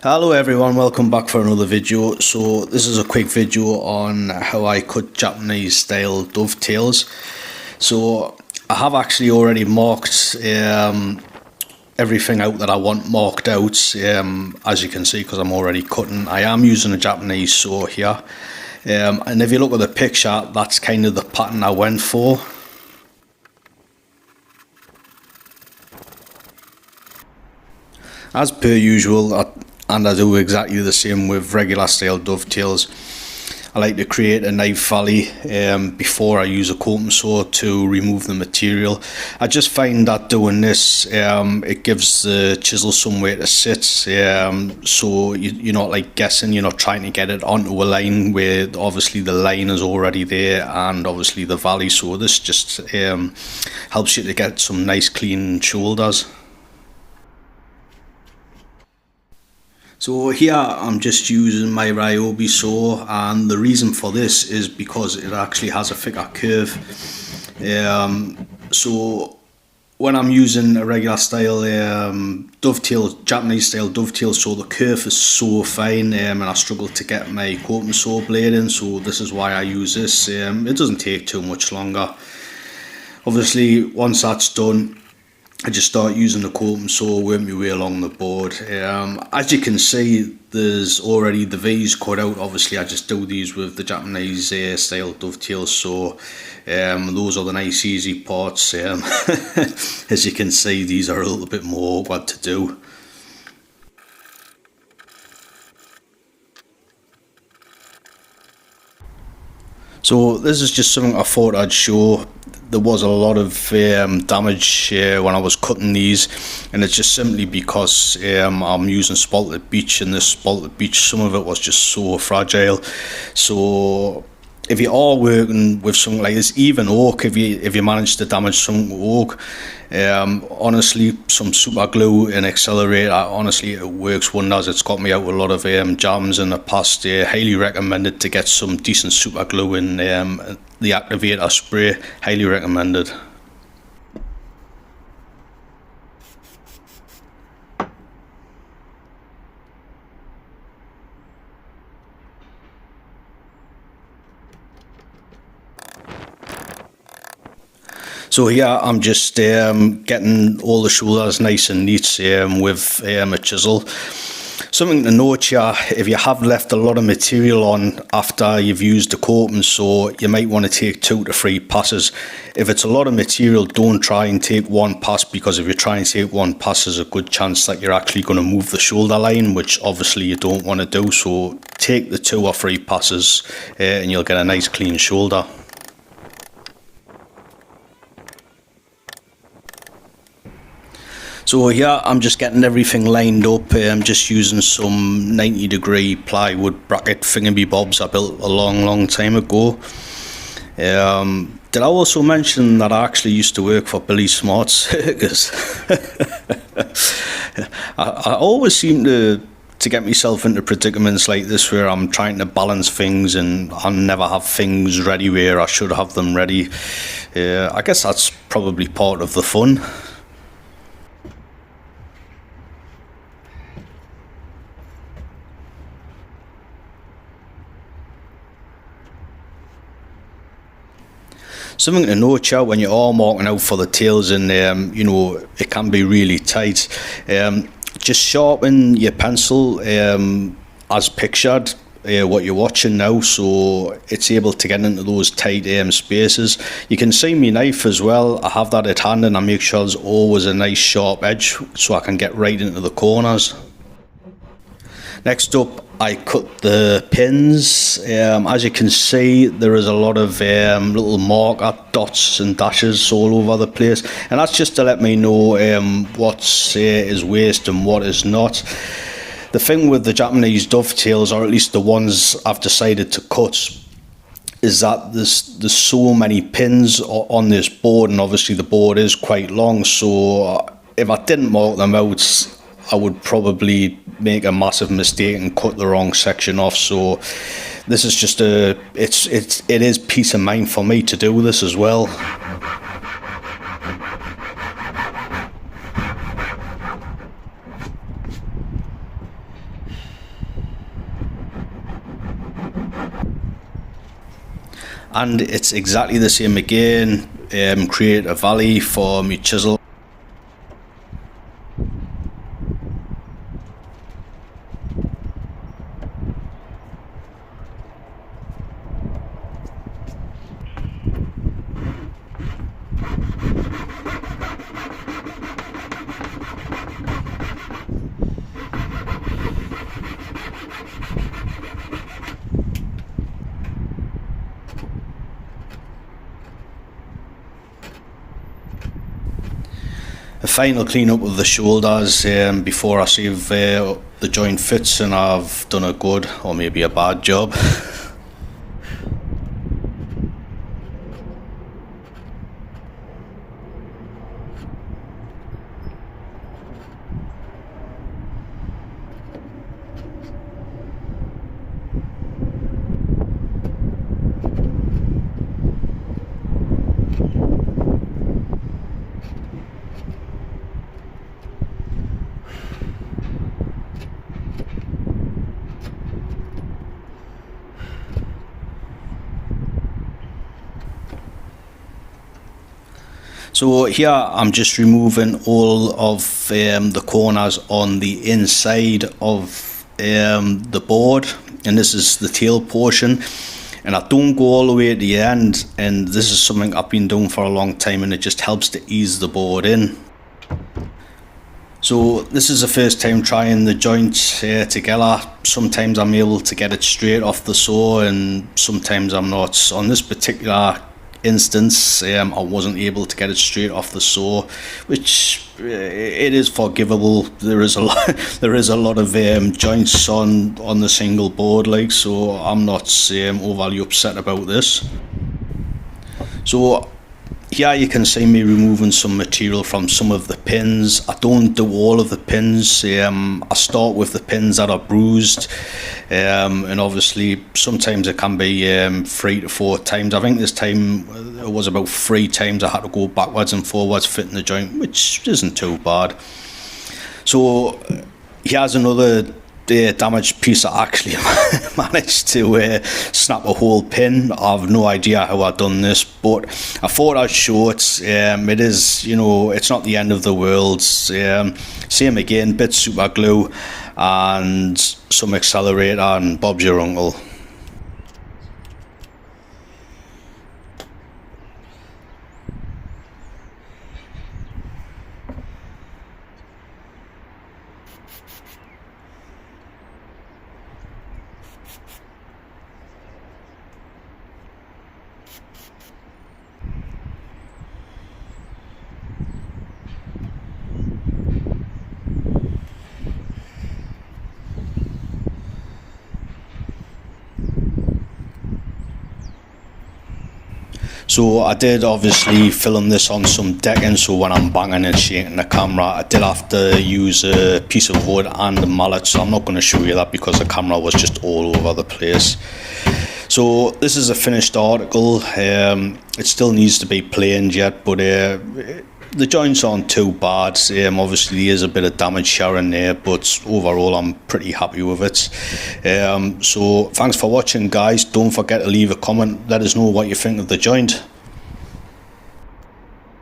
Hello everyone, welcome back for another video. So this is a quick video on how I cut Japanese style dovetails. So I have actually already marked everything out that I want marked out, as you can see, because I'm already cutting. I am using a Japanese saw here, and if you look at the picture, that's kind of the pattern I went for. As per usual, and I do exactly the same with regular style dovetails, I like to create a knife valley before I use a coping saw to remove the material. I just find that doing this, it gives the chisel somewhere to sit, so you're not like guessing, you're not trying to get it onto a line where obviously the line is already there and obviously the valley. So this just helps you to get some nice clean shoulders. So here I'm just using my Ryobi Saw, and the reason for this is because it actually has a thicker curve. So when I'm using a regular style dovetail, Japanese style dovetail, so the curve is so fine, and I struggle to get my coping saw blade in, so this is why I use this. It doesn't take too much longer. Obviously once that's done, I just start using the coping saw, work my way along the board. As you can see, there's already the V's cut out. Obviously I just do these with the Japanese style dovetails, so those are the nice easy parts. As you can see, these are a little bit more awkward to do. So this is just something I thought I'd show. There was a lot of damage when I was cutting these, and it's just simply because I'm using spalted beech, and this spalted beech, some of it was just so fragile. So if you are working with something like this, even oak, if you manage to damage some oak, honestly, some super glue and accelerator, honestly, it works wonders. It's got me out a lot of jams in the past. Highly recommended to get some decent super glue in the activator spray. Highly recommended. So here I'm just getting all the shoulders nice and neat with a chisel. Something to note here, if you have left a lot of material on after you've used the coping saw, you might want to take 2 to 3 passes. If it's a lot of material, don't try and take one pass, because if you try and take one pass, there's a good chance that you're actually going to move the shoulder line, which obviously you don't want to do. So take the 2 or 3 passes and you'll get a nice clean shoulder. So here I'm just getting everything lined up. I'm just using some 90-degree plywood bracket thingy bobs I built a long time ago. Did I also mention that I actually used to work for Billy Smart's? Because I always seem to get myself into predicaments like this where I'm trying to balance things and I never have things ready where I should have them ready. I guess that's probably part of the fun. Something to note here when you are marking out for the tails, and you know, it can be really tight, just sharpen your pencil as pictured, what you're watching now, so it's able to get into those tight spaces. You can see my knife as well. I have that at hand, and I make sure there's always a nice sharp edge so I can get right into the corners. Next up, I cut the pins. As you can see, there is a lot of little marker dots and dashes all over the place, and that's just to let me know what is waste and what is not. The thing with the Japanese dovetails, or at least the ones I've decided to cut, is that there's so many pins on this board, and obviously the board is quite long, so if I didn't mark them out, I would probably make a massive mistake and cut the wrong section off. So this is just it is peace of mind for me to do this as well. and it's exactly the same again. Create a valley for my chisel. A final clean up of the shoulders before I see if the joint fits and I've done a good or maybe a bad job. So here I'm just removing all of the corners on the inside of the board, and this is the tail portion, and I don't go all the way at the end, and this is something I've been doing for a long time, and it just helps to ease the board in. So this is the first time trying the joints together. Sometimes I'm able to get it straight off the saw and sometimes I'm not. On this particular instance I wasn't able to get it straight off the saw, which it is forgivable. There is a lot of joints on the single board, like, so I'm not overly upset about this. So here you can see me removing some material from some of the pins. I don't do all of the pins. I start with the pins that are bruised, and obviously sometimes it can be 3 to 4 times. I think this time it was about 3 times I had to go backwards and forwards fitting the joint, which isn't too bad. So here's another damaged piece. I actually managed to snap a whole pin. I have no idea how I've done this, but I thought I'd show it. It is, you know, it's not the end of the world. Same again, bit super glue and some accelerator and Bob's your uncle. So I did obviously film this on some decking, so when I'm banging and shaking the camera I did have to use a piece of wood and a mallet, so I'm not going to show you that because the camera was just all over the place. So this is a finished article. It still needs to be planed yet, but the joints aren't too bad. Obviously there is a bit of damage here and there, but overall I'm pretty happy with it. So thanks for watching, guys. Don't forget to leave a comment, let us know what you think of the joint.